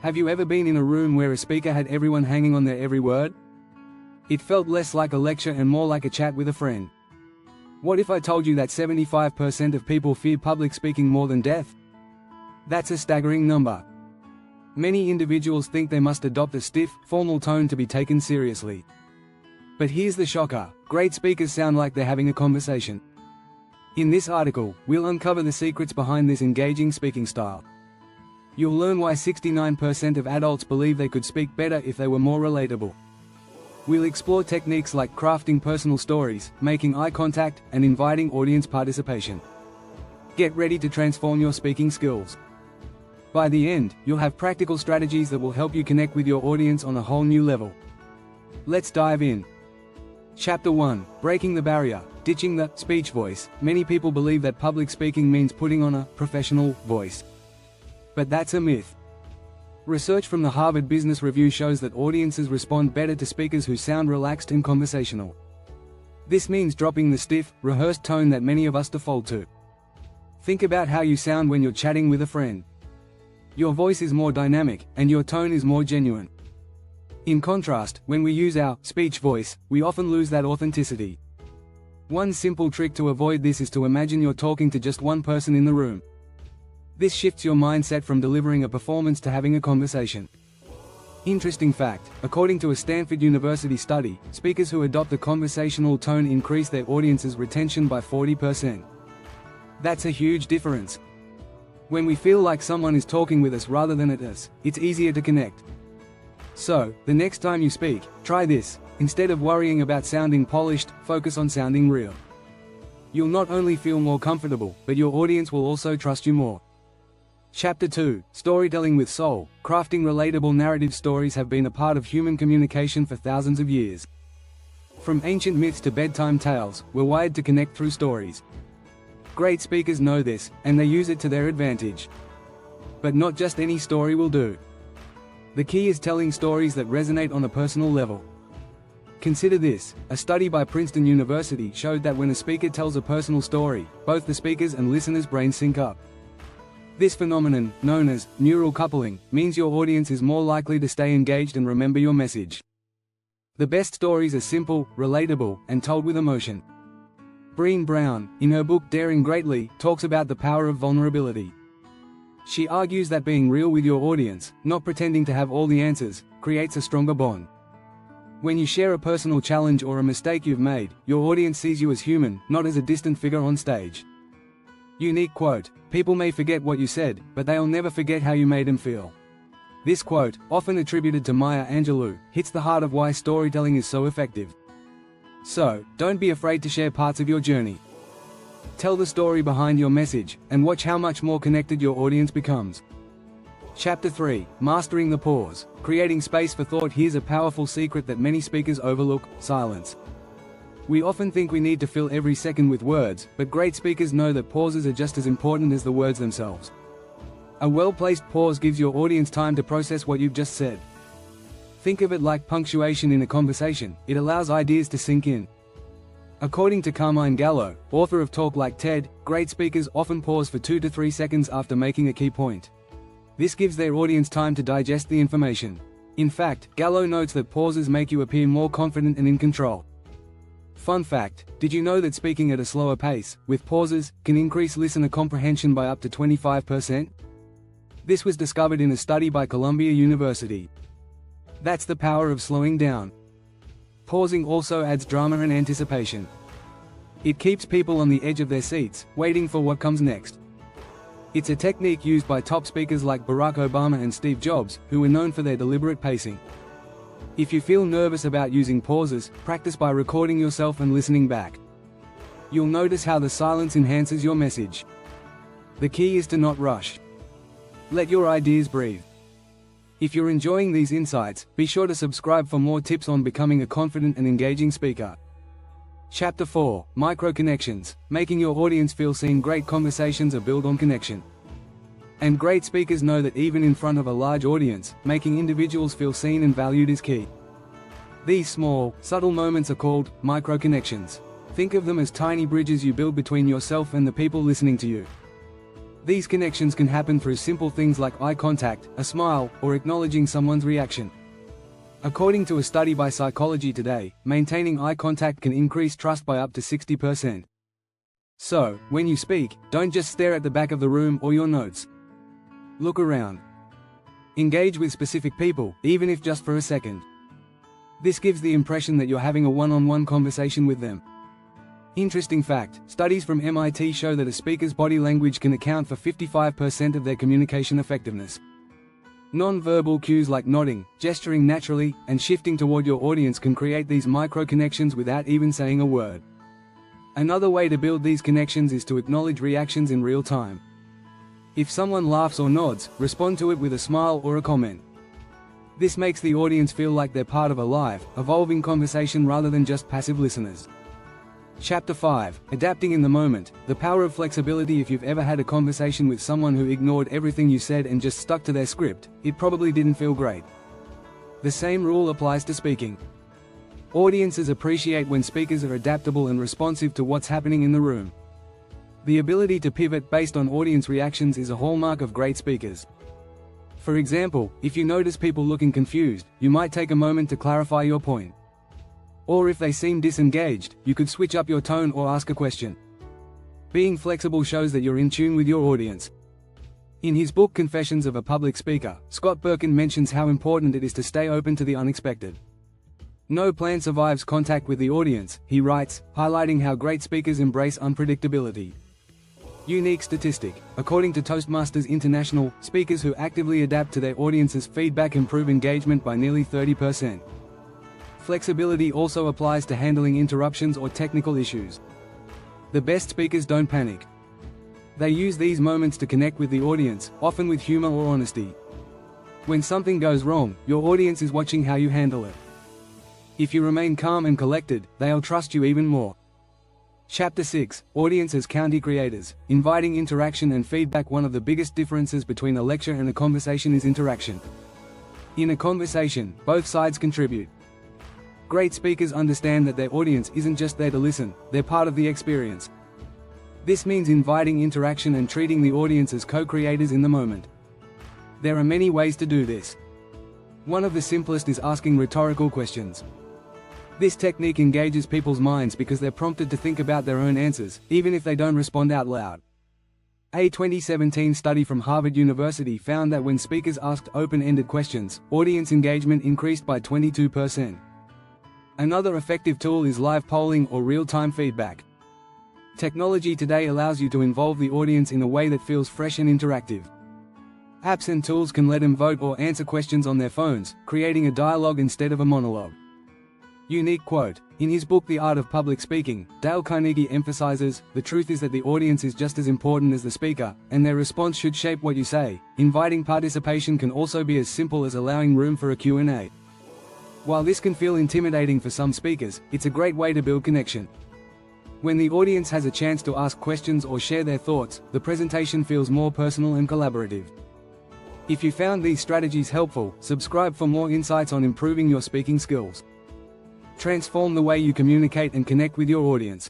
Have you ever been in a room where a speaker had everyone hanging on their every word? It felt less like a lecture and more like a chat with a friend. What if I told you that 75% of people fear public speaking more than death? That's a staggering number. Many individuals think they must adopt a stiff, formal tone to be taken seriously. But here's the shocker: great speakers sound like they're having a conversation. In this article, we'll uncover the secrets behind this engaging speaking style. You'll learn why 69% of adults believe they could speak better if they were more relatable. We'll explore techniques like crafting personal stories, making eye contact, and inviting audience participation. Get ready to transform your speaking skills. By the end, you'll have practical strategies that will help you connect with your audience on a whole new level. Let's dive in. Chapter 1: Breaking the Barrier, Ditching the Speech Voice. Many people believe that public speaking means putting on a professional voice. But that's a myth. Research from the Harvard Business Review shows that audiences respond better to speakers who sound relaxed and conversational. This means dropping the stiff, rehearsed tone that many of us default to. Think about how you sound when you're chatting with a friend. Your voice is more dynamic, and your tone is more genuine. In contrast, when we use our speech voice, we often lose that authenticity. One simple trick to avoid this is to imagine you're talking to just one person in the room. This shifts your mindset from delivering a performance to having a conversation. Interesting fact: according to a Stanford University study, speakers who adopt a conversational tone increase their audience's retention by 40%. That's a huge difference. When we feel like someone is talking with us rather than at us, it's easier to connect. So, the next time you speak, try this. Instead of worrying about sounding polished, focus on sounding real. You'll not only feel more comfortable, but your audience will also trust you more. Chapter 2: Storytelling with Soul. Crafting relatable narrative stories have been a part of human communication for thousands of years. From ancient myths to bedtime tales, we're wired to connect through stories. Great speakers know this, and they use it to their advantage. But not just any story will do. The key is telling stories that resonate on a personal level. Consider this: a study by Princeton University showed that when a speaker tells a personal story, both the speaker's and listener's brains sync up. This phenomenon, known as neural coupling, means your audience is more likely to stay engaged and remember your message. The best stories are simple, relatable, and told with emotion. Brené Brown, in her book Daring Greatly, talks about the power of vulnerability. She argues that being real with your audience, not pretending to have all the answers, creates a stronger bond. When you share a personal challenge or a mistake you've made, your audience sees you as human, not as a distant figure on stage. Unique quote: "People may forget what you said, but they'll never forget how you made them feel." This quote, often attributed to Maya Angelou, hits the heart of why storytelling is so effective. So, don't be afraid to share parts of your journey. Tell the story behind your message, and watch how much more connected your audience becomes. Chapter 3: Mastering the Pause. Creating space for thought. Here's a powerful secret that many speakers overlook: silence. We often think we need to fill every second with words, but great speakers know that pauses are just as important as the words themselves. A well-placed pause gives your audience time to process what you've just said. Think of it like punctuation in a conversation: it allows ideas to sink in. According to Carmine Gallo, author of Talk Like TED, great speakers often pause for 2 to 3 seconds after making a key point. This gives their audience time to digest the information. In fact, Gallo notes that pauses make you appear more confident and in control. Fun fact: did you know that speaking at a slower pace, with pauses, can increase listener comprehension by up to 25%? This was discovered in a study by Columbia University. That's the power of slowing down. Pausing also adds drama and anticipation. It keeps people on the edge of their seats, waiting for what comes next. It's a technique used by top speakers like Barack Obama and Steve Jobs, who were known for their deliberate pacing. If you feel nervous about using pauses, practice by recording yourself and listening back. You'll notice how the silence enhances your message. The key is to not rush. Let your ideas breathe. If you're enjoying these insights, be sure to subscribe for more tips on becoming a confident and engaging speaker. Chapter 4: Micro-connections. Making your audience feel seen. Great conversations are built on connection. And great speakers know that even in front of a large audience, making individuals feel seen and valued is key. These small, subtle moments are called micro-connections. Think of them as tiny bridges you build between yourself and the people listening to you. These connections can happen through simple things like eye contact, a smile, or acknowledging someone's reaction. According to a study by Psychology Today, maintaining eye contact can increase trust by up to 60%. So, when you speak, don't just stare at the back of the room or your notes. Look around. Engage with specific people, even if just for a second. This gives the impression that you're having a one-on-one conversation with them. Interesting fact, studies from MIT show that a speaker's body language can account for 55% of their communication effectiveness. Non-verbal cues like nodding, gesturing naturally, and shifting toward your audience can create these micro-connections without even saying a word. Another way to build these connections is to acknowledge reactions in real time. If someone laughs or nods, respond to it with a smile or a comment. This makes the audience feel like they're part of a live, evolving conversation rather than just passive listeners. Chapter 5, Adapting in the Moment, the power of flexibility. If you've ever had a conversation with someone who ignored everything you said and just stuck to their script, it probably didn't feel great. The same rule applies to speaking. Audiences appreciate when speakers are adaptable and responsive to what's happening in the room. The ability to pivot based on audience reactions is a hallmark of great speakers. For example, if you notice people looking confused, you might take a moment to clarify your point. Or if they seem disengaged, you could switch up your tone or ask a question. Being flexible shows that you're in tune with your audience. In his book Confessions of a Public Speaker, Scott Berkun mentions how important it is to stay open to the unexpected. No plan survives contact with the audience, he writes, highlighting how great speakers embrace unpredictability. Unique statistic: according to Toastmasters International, speakers who actively adapt to their audience's feedback improve engagement by nearly 30%. Flexibility also applies to handling interruptions or technical issues. The best speakers don't panic. They use these moments to connect with the audience, often with humor or honesty. When something goes wrong, your audience is watching how you handle it. If you remain calm and collected, they'll trust you even more. Chapter 6, Audience as County Creators, Inviting Interaction and Feedback. One of the biggest differences between a lecture and a conversation is interaction. In a conversation, both sides contribute. Great speakers understand that their audience isn't just there to listen, they're part of the experience. This means inviting interaction and treating the audience as co-creators in the moment. There are many ways to do this. One of the simplest is asking rhetorical questions. This technique engages people's minds because they're prompted to think about their own answers, even if they don't respond out loud. A 2017 study from Harvard University found that when speakers asked open-ended questions, audience engagement increased by 22%. Another effective tool is live polling or real-time feedback. Technology today allows you to involve the audience in a way that feels fresh and interactive. Apps and tools can let them vote or answer questions on their phones, creating a dialogue instead of a monologue. Unique quote: in his book The Art of Public Speaking, Dale Carnegie emphasizes, "The truth is that the audience is just as important as the speaker, and their response should shape what you say." Inviting participation can also be as simple as allowing room for a Q&A. While this can feel intimidating for some speakers, it's a great way to build connection. When the audience has a chance to ask questions or share their thoughts, the presentation feels more personal and collaborative. If you found these strategies helpful, subscribe for more insights on improving your speaking skills. Transform the way you communicate and connect with your audience.